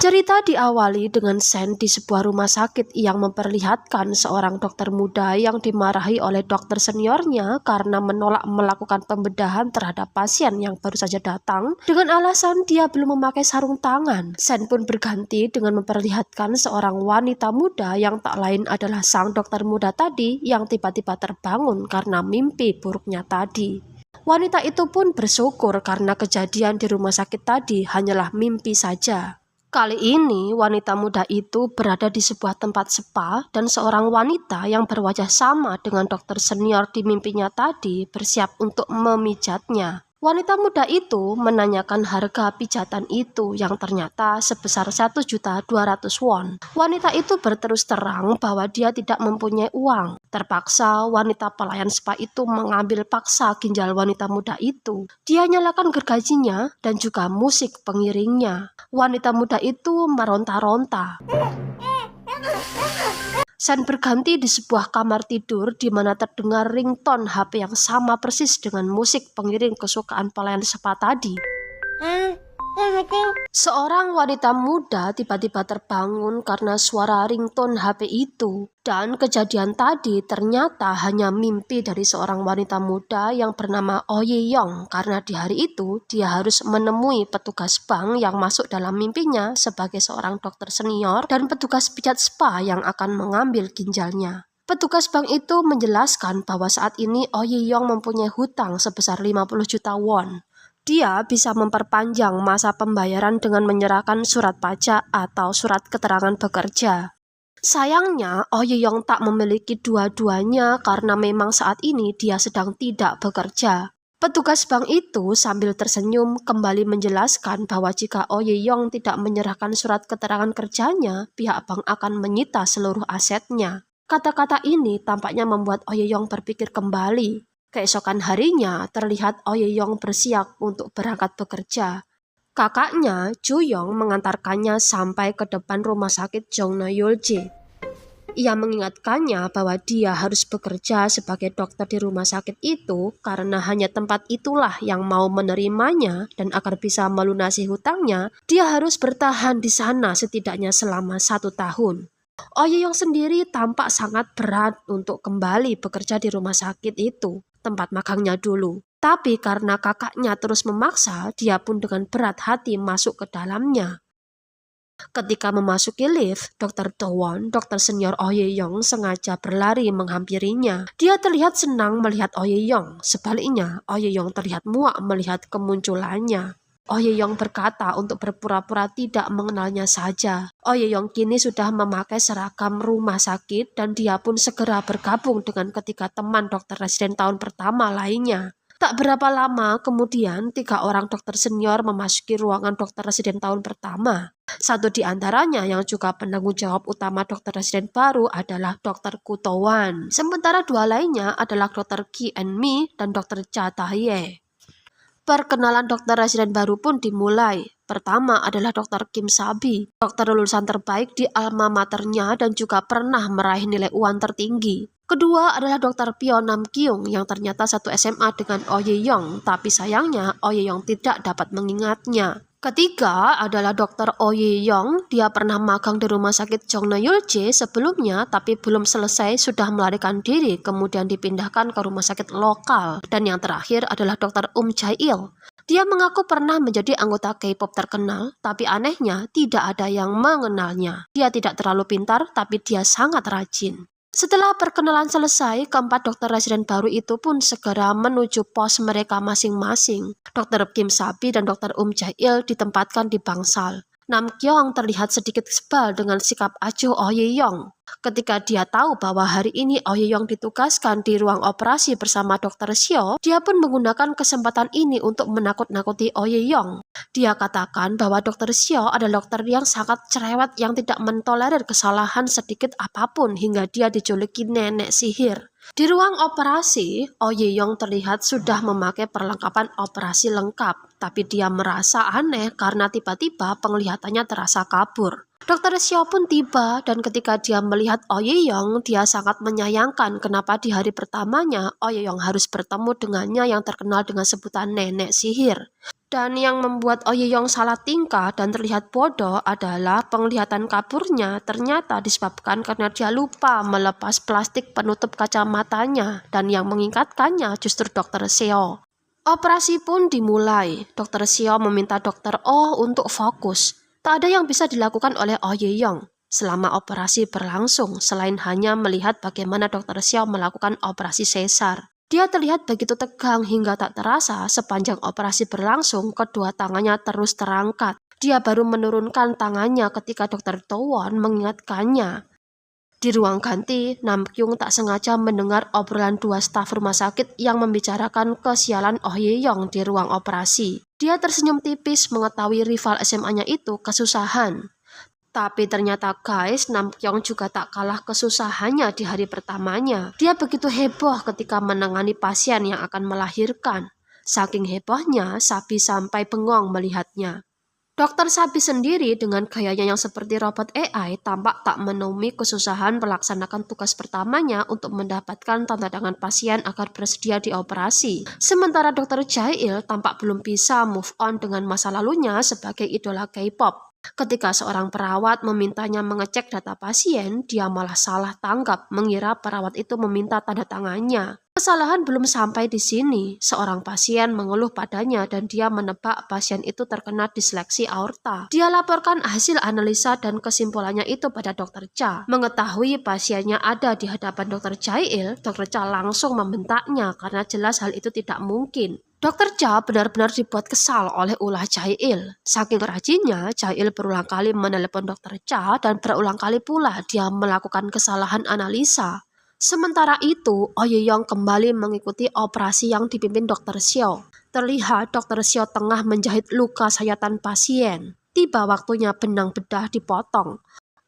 Cerita diawali dengan sen di sebuah rumah sakit yang memperlihatkan seorang dokter muda yang dimarahi oleh dokter seniornya karena menolak melakukan pembedahan terhadap pasien yang baru saja datang dengan alasan dia belum memakai sarung tangan. Sen pun berganti dengan memperlihatkan seorang wanita muda yang tak lain adalah sang dokter muda tadi yang tiba-tiba terbangun karena mimpi buruknya tadi. Wanita itu pun bersyukur karena kejadian di rumah sakit tadi hanyalah mimpi saja. Kali ini wanita muda itu berada di sebuah tempat spa dan seorang wanita yang berwajah sama dengan dokter senior di mimpinya tadi bersiap untuk memijatnya. Wanita muda itu menanyakan harga pijatan itu yang ternyata sebesar 1.200.000 won. Wanita itu berterus terang bahwa dia tidak mempunyai uang. Terpaksa wanita pelayan spa itu mengambil paksa ginjal wanita muda itu. Dia nyalakan gergajinya dan juga musik pengiringnya. Wanita muda itu meronta-ronta. Sen berganti di sebuah kamar tidur di mana terdengar ringtone HP yang sama persis dengan musik pengiring kesukaan pelayan spa tadi. Seorang wanita muda tiba-tiba terbangun karena suara ringtone HP itu. Dan kejadian tadi ternyata hanya mimpi dari seorang wanita muda yang bernama Oh Ye Yong, karena di hari itu dia harus menemui petugas bank yang masuk dalam mimpinya sebagai seorang dokter senior dan petugas pijat spa yang akan mengambil ginjalnya. Petugas bank itu menjelaskan bahwa saat ini Oh Ye Yong mempunyai hutang sebesar 50 juta won. Dia bisa memperpanjang masa pembayaran dengan menyerahkan surat pajak atau surat keterangan bekerja. Sayangnya, Oh Ye Yong tak memiliki dua-duanya karena memang saat ini dia sedang tidak bekerja. Petugas bank itu sambil tersenyum kembali menjelaskan bahwa jika Oh Ye Yong tidak menyerahkan surat keterangan kerjanya, pihak bank akan menyita seluruh asetnya. Kata-kata ini tampaknya membuat Oh Ye Yong berpikir kembali. Keesokan harinya terlihat Oh Ye Yong bersiap untuk berangkat bekerja. Kakaknya, Ju Yong, mengantarkannya sampai ke depan rumah sakit Jongnam-yeolje. Ia mengingatkannya bahwa dia harus bekerja sebagai dokter di rumah sakit itu karena hanya tempat itulah yang mau menerimanya dan agar bisa melunasi hutangnya, dia harus bertahan di sana setidaknya selama 1 tahun. Oh Ye Yong sendiri tampak sangat berat untuk kembali bekerja di rumah sakit itu, tempat magangnya dulu. Tapi karena kakaknya terus memaksa, dia pun dengan berat hati masuk ke dalamnya. Ketika memasuki lift, Dr. Do Won, dokter senior Oh Ye Yong, sengaja berlari menghampirinya. Dia terlihat senang melihat Oh Ye Yong. Sebaliknya, Oh Ye Yong terlihat muak melihat kemunculannya. Oh Ye Yong berkata untuk berpura-pura tidak mengenalnya saja. Oh Ye Yong kini sudah memakai seragam rumah sakit dan dia pun segera bergabung dengan ketiga teman dokter residen tahun pertama lainnya. Tak berapa lama kemudian 3 orang dokter senior memasuki ruangan dokter residen tahun pertama. Satu di antaranya yang juga penanggung jawab utama dokter residen baru adalah Dr. Kutowan. Sementara 2 lainnya adalah Dr. Ki En Mi dan Dr. Cha Tae. Perkenalan dokter residen baru pun dimulai. Pertama adalah Dr. Kim Sabi, dokter lulusan terbaik di alma maternya dan juga pernah meraih nilai UAN tertinggi. Kedua adalah Dr. Pyo Nam Kyung yang ternyata satu SMA dengan Oh Ye Yong, tapi sayangnya Oh Ye Yong tidak dapat mengingatnya. Ketiga adalah Dr. Oh Ye Yong, dia pernah magang di rumah sakit Jongnam-yeolje sebelumnya tapi belum selesai sudah melarikan diri kemudian dipindahkan ke rumah sakit lokal. Dan yang terakhir adalah Dr. Jae-il. Dia mengaku pernah menjadi anggota K-pop terkenal, tapi anehnya tidak ada yang mengenalnya. Dia tidak terlalu pintar tapi dia sangat rajin. Setelah perkenalan selesai, keempat dokter residen baru itu pun segera menuju pos mereka masing-masing. Dr. Kim Sabi dan Dr. Jae-il ditempatkan di bangsal. Nam Kyung terlihat sedikit sebal dengan sikap acuh Oh Ye Yong. Ketika dia tahu bahwa hari ini Oh Ye Yong ditugaskan di ruang operasi bersama Dr. Seo, dia pun menggunakan kesempatan ini untuk menakut-nakuti Oh Ye Yong. Dia katakan bahwa Dr. Seo adalah dokter yang sangat cerewet yang tidak mentolerir kesalahan sedikit apapun hingga dia dijuluki nenek sihir. Di ruang operasi, Oh Ye Yong terlihat sudah memakai perlengkapan operasi lengkap, tapi dia merasa aneh karena tiba-tiba penglihatannya terasa kabur. Dr. Seo pun tiba dan ketika dia melihat Oh Ye Yong, dia sangat menyayangkan kenapa di hari pertamanya Oh Ye Yong harus bertemu dengannya yang terkenal dengan sebutan nenek sihir. Dan yang membuat Oh Ye Yong salah tingkah dan terlihat bodoh adalah penglihatan kaburnya ternyata disebabkan karena dia lupa melepas plastik penutup kacamatanya, dan yang mengingatkannya justru Dokter Seo. Operasi pun dimulai. Dokter Seo meminta Dokter Oh untuk fokus. Tak ada yang bisa dilakukan oleh Oh Ye Yong selama operasi berlangsung selain hanya melihat bagaimana Dokter Seo melakukan operasi sesar. Dia terlihat begitu tegang hingga tak terasa sepanjang operasi berlangsung kedua tangannya terus terangkat. Dia baru menurunkan tangannya ketika Dokter Towon mengingatkannya. Di ruang ganti, Nam Kyung tak sengaja mendengar obrolan dua staf rumah sakit yang membicarakan kesialan Oh Ye Yong di ruang operasi. Dia tersenyum tipis mengetahui rival SMA-nya itu kesusahan. Tapi ternyata guys, Nam Kyung juga tak kalah kesusahannya di hari pertamanya. Dia begitu heboh ketika menangani pasien yang akan melahirkan. Saking hebohnya, Sabi sampai bengong melihatnya. Dokter Sabi sendiri dengan gayanya yang seperti robot AI tampak tak menemui kesusahan melaksanakan tugas pertamanya untuk mendapatkan tanda tangan pasien agar bersedia dioperasi. Sementara Dokter Jail tampak belum bisa move on dengan masa lalunya sebagai idola K-pop. Ketika seorang perawat memintanya mengecek data pasien, dia malah salah tanggap mengira perawat itu meminta tanda tangannya. Kesalahan belum sampai di sini, seorang pasien mengeluh padanya dan dia menebak pasien itu terkena disleksi aorta. Dia laporkan hasil analisa dan kesimpulannya itu pada Dokter Cha. Mengetahui pasiennya ada di hadapan Dokter Jail, Dokter Cha langsung membentaknya karena jelas hal itu tidak mungkin. Dokter Cha benar-benar dibuat kesal oleh ulah Jail. Saking rajinnya, Jail berulang kali menelepon Dokter Cha dan berulang kali pula dia melakukan kesalahan analisa. Sementara itu, Oh Ye Yong kembali mengikuti operasi yang dipimpin Dokter Seo. Terlihat Dokter Seo tengah menjahit luka sayatan pasien. Tiba waktunya benang bedah dipotong.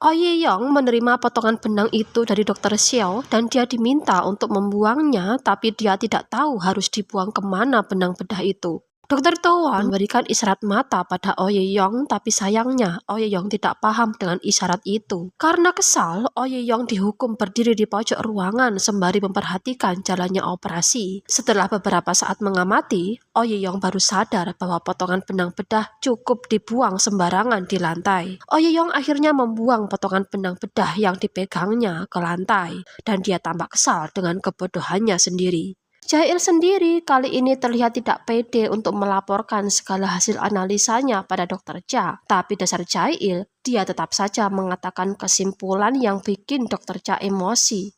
Oh Ye Yong menerima potongan benang itu dari Dokter Seo dan dia diminta untuk membuangnya, tapi dia tidak tahu harus dibuang kemana benang bedah itu. Dokter Towon memberikan isyarat mata pada Oh Ye Yong, tapi sayangnya Oh Ye Yong tidak paham dengan isyarat itu. Karena kesal, Oh Ye Yong dihukum berdiri di pojok ruangan sembari memperhatikan jalannya operasi. Setelah beberapa saat mengamati, Oh Ye Yong baru sadar bahwa potongan benang bedah cukup dibuang sembarangan di lantai. Oh Ye Yong akhirnya membuang potongan benang bedah yang dipegangnya ke lantai, dan dia tampak kesal dengan kebodohannya sendiri. Jail sendiri kali ini terlihat tidak pede untuk melaporkan segala hasil analisanya pada Dokter Cha. Tapi dasar Jail, dia tetap saja mengatakan kesimpulan yang bikin Dokter Cha emosi.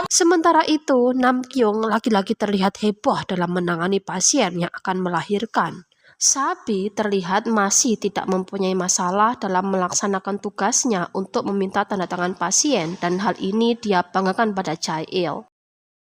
Sementara itu, Nam Kyung lagi-lagi terlihat heboh dalam menangani pasien yang akan melahirkan. Sabi terlihat masih tidak mempunyai masalah dalam melaksanakan tugasnya untuk meminta tanda tangan pasien, dan hal ini dia banggakan pada Jail.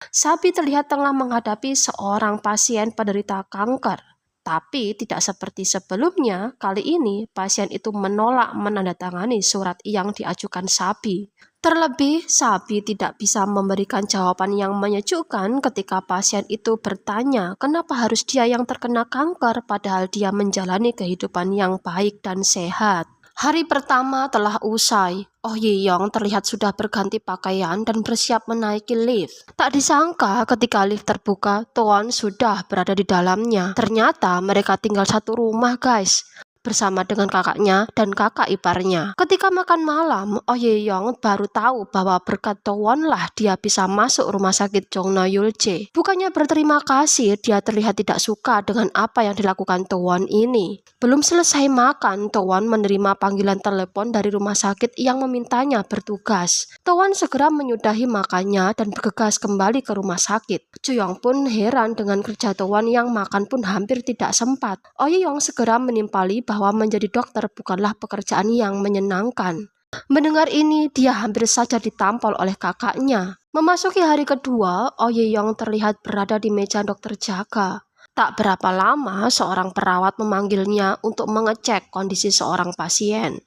Sabi terlihat tengah menghadapi seorang pasien penderita kanker. Tapi tidak seperti sebelumnya, kali ini pasien itu menolak menandatangani surat yang diajukan Sabi. Terlebih, Sabi tidak bisa memberikan jawaban yang menyejukkan ketika pasien itu bertanya kenapa harus dia yang terkena kanker padahal dia menjalani kehidupan yang baik dan sehat. Hari pertama telah usai. Oh Ye Yong terlihat sudah berganti pakaian dan bersiap menaiki lift. Tak disangka ketika lift terbuka, Towon sudah berada di dalamnya. Ternyata mereka tinggal satu rumah guys, bersama dengan kakaknya dan kakak iparnya. Ketika makan malam, Oh Ye Yong baru tahu bahwa berkat Towon lah dia bisa masuk rumah sakit Jongno Yulje. Bukannya berterima kasih, dia terlihat tidak suka dengan apa yang dilakukan Towon ini. Belum selesai makan, Towon menerima panggilan telepon dari rumah sakit yang memintanya bertugas. Towon segera menyudahi makannya dan bergegas kembali ke rumah sakit. Juyong pun heran dengan kerja Towon yang makan pun hampir tidak sempat. Oh Ye Yong segera menimpali bahwa menjadi dokter bukanlah pekerjaan yang menyenangkan. Mendengar ini, dia hampir saja ditampol oleh kakaknya. Memasuki hari kedua, Oh Ye Yong terlihat berada di meja dokter jaga. Tak berapa lama, seorang perawat memanggilnya untuk mengecek kondisi seorang pasien.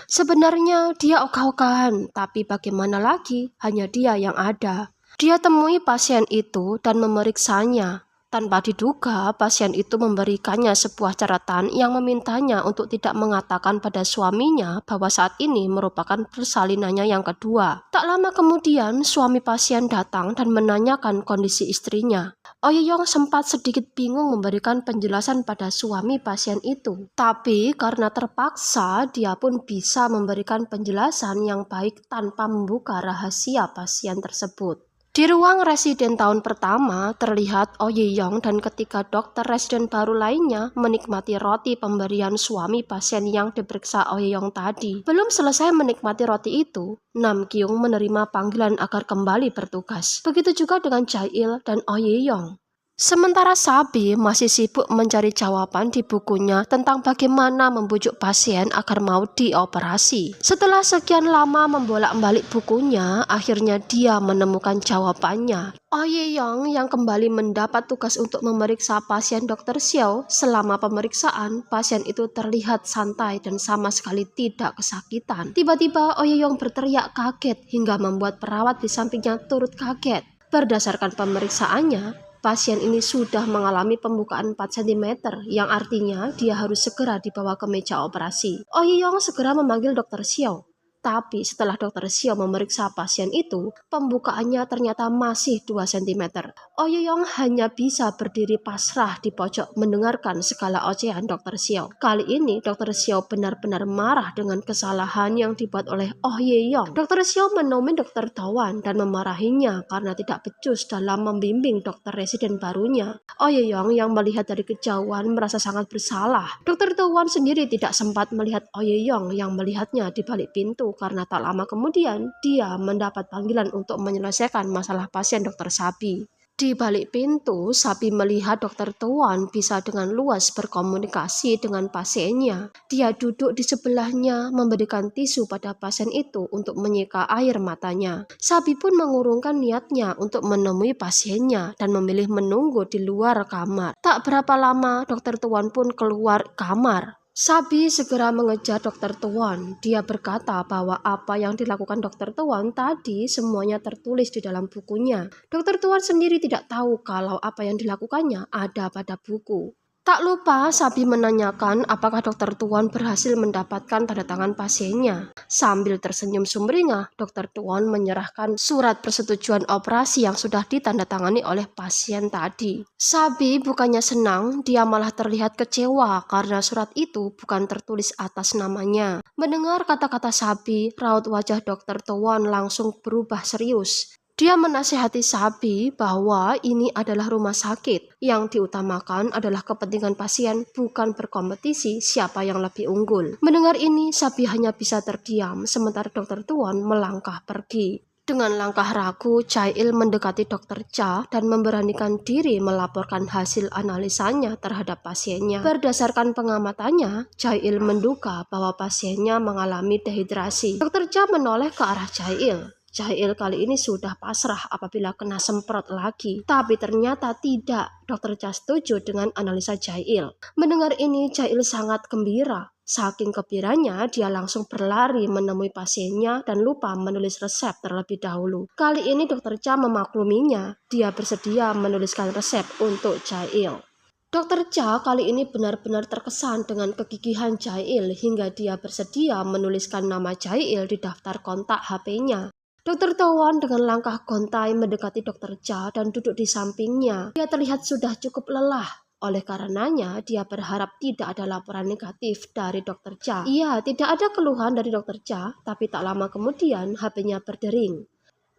Sebenarnya dia ogah-ogahan, tapi bagaimana lagi, hanya dia yang ada. Dia temui pasien itu dan memeriksanya. Tanpa diduga, pasien itu memberikannya sebuah catatan yang memintanya untuk tidak mengatakan pada suaminya bahwa saat ini merupakan persalinannya yang kedua. Tak lama kemudian, suami pasien datang dan menanyakan kondisi istrinya. Ouyong sempat sedikit bingung memberikan penjelasan pada suami pasien itu. Tapi karena terpaksa, dia pun bisa memberikan penjelasan yang baik tanpa membuka rahasia pasien tersebut. Di ruang residen tahun pertama, terlihat Ouyong dan ketiga dokter residen baru lainnya menikmati roti pemberian suami pasien yang diperiksa Ouyong tadi. Belum selesai menikmati roti itu, Nam Kyung menerima panggilan agar kembali bertugas. Begitu juga dengan Jae-il dan Ouyong. Sementara Sabi masih sibuk mencari jawaban di bukunya tentang bagaimana membujuk pasien agar mau dioperasi. Setelah sekian lama membolak-balik bukunya, akhirnya dia menemukan jawabannya. Ouyong yang kembali mendapat tugas untuk memeriksa pasien Dr. Xiao. Selama pemeriksaan, pasien itu terlihat santai dan sama sekali tidak kesakitan. Tiba-tiba Ouyong berteriak kaget hingga membuat perawat di sampingnya turut kaget. Berdasarkan pemeriksaannya, pasien ini sudah mengalami pembukaan 4 cm, yang artinya dia harus segera dibawa ke meja operasi. Ouyong segera memanggil Dr. Xiao. Tapi setelah Dr. Xiao memeriksa pasien itu, pembukaannya ternyata masih 2 cm. Ouyong hanya bisa berdiri pasrah di pojok mendengarkan segala ocehan Dr. Xiao. Kali ini Dr. Xiao benar-benar marah dengan kesalahan yang dibuat oleh Ouyong. Dr. Xiao menomin Dr. Towan dan memarahinya karena tidak becus dalam membimbing dokter residen barunya. Ouyong yang melihat dari kejauhan merasa sangat bersalah. Dr. Towan sendiri tidak sempat melihat Ouyong yang melihatnya di balik pintu karena tak lama kemudian dia mendapat panggilan untuk menyelesaikan masalah pasien Dr. Sabi. Di balik pintu, Sabi melihat Dr. Towan bisa dengan luas berkomunikasi dengan pasiennya. Dia duduk di sebelahnya, memberikan tisu pada pasien itu untuk menyeka air matanya. Sabi pun mengurungkan niatnya untuk menemui pasiennya dan memilih menunggu di luar kamar. Tak berapa lama, Dr. Towan pun keluar kamar. Sabi segera mengejar Dr. Towan. Dia berkata bahwa apa yang dilakukan Dr. Towan tadi semuanya tertulis di dalam bukunya. Dr. Towan sendiri tidak tahu kalau apa yang dilakukannya ada pada buku. Tak lupa Sabi menanyakan apakah Dr. Towan berhasil mendapatkan tanda tangan pasiennya. Sambil tersenyum sumringah, Dr. Towan menyerahkan surat persetujuan operasi yang sudah ditandatangani oleh pasien tadi. Sabi bukannya senang, dia malah terlihat kecewa karena surat itu bukan tertulis atas namanya. Mendengar kata-kata Sabi, raut wajah Dr. Towan langsung berubah serius. Dia menasihati Sabi bahwa ini adalah rumah sakit. Yang diutamakan adalah kepentingan pasien, bukan berkompetisi siapa yang lebih unggul. Mendengar ini, Sabi hanya bisa terdiam, sementara Dr. Towan melangkah pergi. Dengan langkah ragu, Jae-il mendekati Dr. Cha dan memberanikan diri melaporkan hasil analisanya terhadap pasiennya. Berdasarkan pengamatannya, Jae-il menduga bahwa pasiennya mengalami dehidrasi. Dr. Cha menoleh ke arah Jae-il. Jae-il kali ini sudah pasrah apabila kena semprot lagi. Tapi ternyata tidak. Dr. Cha setuju dengan analisa Jae-il. Mendengar ini, Jae-il sangat gembira. Saking gembiranya, dia langsung berlari menemui pasiennya dan lupa menulis resep terlebih dahulu. Kali ini Dr. Cha memakluminya. Dia bersedia menuliskan resep untuk Jae-il. Dr. Cha kali ini benar-benar terkesan dengan kegigihan Jae-il hingga dia bersedia menuliskan nama Jae-il di daftar kontak HP-nya. Dr. Towan dengan langkah gontai mendekati Dr. Cha dan duduk di sampingnya. Dia terlihat sudah cukup lelah. Oleh karenanya, dia berharap tidak ada laporan negatif dari Dr. Cha. Iya, tidak ada keluhan dari Dr. Cha, tapi tak lama kemudian HP-nya berdering.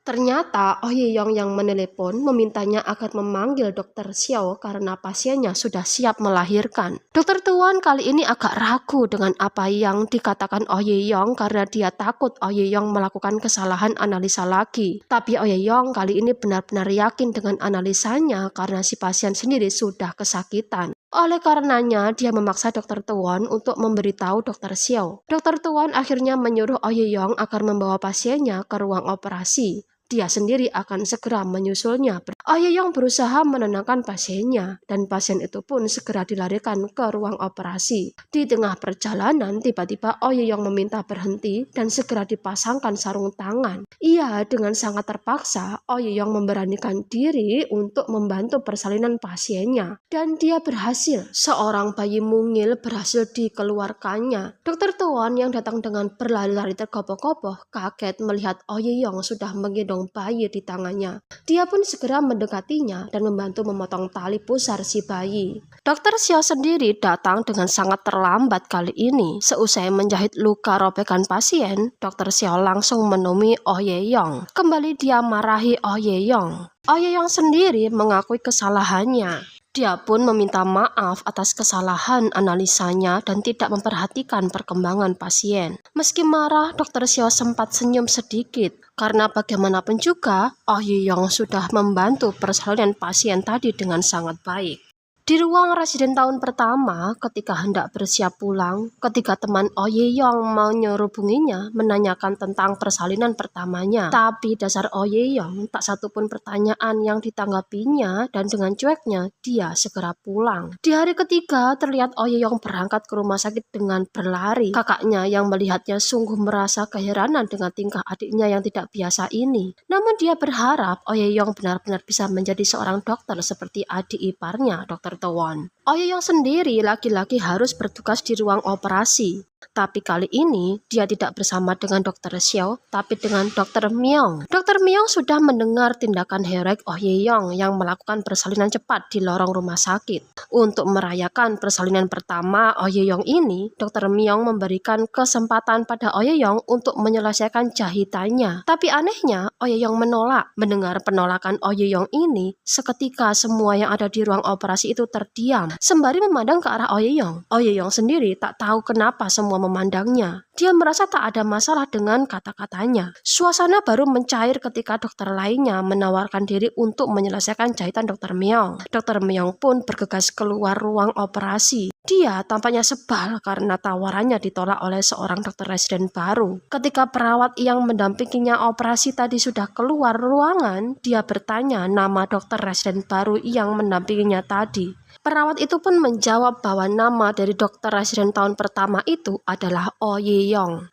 Ternyata Ouyong yang menelepon memintanya agar memanggil Dr. Xiao karena pasiennya sudah siap melahirkan. Dr. Tuan kali ini agak ragu dengan apa yang dikatakan Ouyong karena dia takut Ouyong melakukan kesalahan analisa lagi. Tapi Ouyong kali ini benar-benar yakin dengan analisanya karena si pasien sendiri sudah kesakitan. Oleh karenanya, dia memaksa Dr. Tuan untuk memberitahu Dr. Xiao. Dr. Tuan akhirnya menyuruh Ouyong agar membawa pasiennya ke ruang operasi. dia sendiri akan segera menyusulnya. Oh Ye Yong berusaha menenangkan pasiennya dan pasien itu pun segera dilarikan ke ruang operasi. Di tengah perjalanan tiba-tiba Oh Ye Yong meminta berhenti dan segera dipasangkan sarung tangan. Ia dengan sangat terpaksa Oh Ye Yong memberanikan diri untuk membantu persalinan pasiennya dan dia berhasil. Seorang bayi mungil berhasil dikeluarkannya. Dokter Tuan yang datang dengan berlari-lari tergopoh-gopoh kaget melihat Oh Ye Yong sudah menggendong bayi di tangannya. Dia pun segera mendekatinya dan membantu memotong tali pusar si bayi. Dokter Xiao sendiri datang dengan sangat terlambat kali ini. Seusai menjahit luka robekan pasien, Dokter Xiao langsung menemui Oh Ye Yong. Kembali dia marahi Oh Ye Yong. Oh Ye Yong sendiri mengakui kesalahannya. Dia pun meminta maaf atas kesalahan analisanya dan tidak memperhatikan perkembangan pasien. Meski marah, Dokter Xiao sempat senyum sedikit karena bagaimanapun juga Oh Ye Yong sudah membantu persalinan pasien tadi dengan sangat baik. Di ruang residen tahun pertama, ketika hendak bersiap pulang, ketika teman Oh Ye Yong menyerubunginya menanyakan tentang persalinan pertamanya. Tapi dasar Oh Ye Yong tak satupun pertanyaan yang ditanggapinya dan dengan cueknya dia segera pulang. Di hari ketiga terlihat Oh Ye Yong berangkat ke rumah sakit dengan berlari. Kakaknya yang melihatnya sungguh merasa keheranan dengan tingkah adiknya yang tidak biasa ini. Namun dia berharap Oh Ye Yong benar-benar bisa menjadi seorang dokter seperti adik iparnya, Dokter Tewon. Oh Ye Yong sendiri laki-laki harus bertugas di ruang operasi. Tapi kali ini dia tidak bersama dengan Dokter Xiao, tapi dengan Dokter Myong. Dokter Myong sudah mendengar tindakan heroik Oh Ye Yong yang melakukan persalinan cepat di lorong rumah sakit. Untuk merayakan persalinan pertama Oh Ye Yong ini, Dokter Myong memberikan kesempatan pada Oh Ye Yong untuk menyelesaikan jahitannya. Tapi anehnya, Oh Ye Yong menolak. Mendengar penolakan Oh Ye Yong ini, seketika semua yang ada di ruang operasi itu terdiam, sembari memandang ke arah Oh Ye Yong. Oh Ye Yong sendiri tak tahu kenapa semua memandangnya. Dia merasa tak ada masalah dengan kata-katanya. Suasana baru mencair ketika dokter lainnya menawarkan diri untuk menyelesaikan jahitan Dokter Myong. Dokter Myong pun bergegas keluar ruang operasi. Dia tampaknya sebal karena tawarannya ditolak oleh seorang dokter residen baru. Ketika perawat yang mendampinginya operasi tadi sudah keluar ruangan, dia bertanya nama dokter residen baru yang mendampinginya tadi. Perawat itu pun menjawab bahwa nama dari dokter residen tahun pertama itu adalah Oh Ye Yong.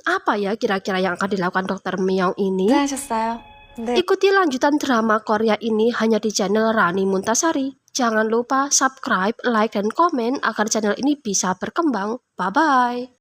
Apa ya kira-kira yang akan dilakukan Dokter Myong ini? Ikuti lanjutan drama Korea ini hanya di channel Rani Muntasari. Jangan lupa subscribe, like, dan komen agar channel ini bisa berkembang. Bye-bye.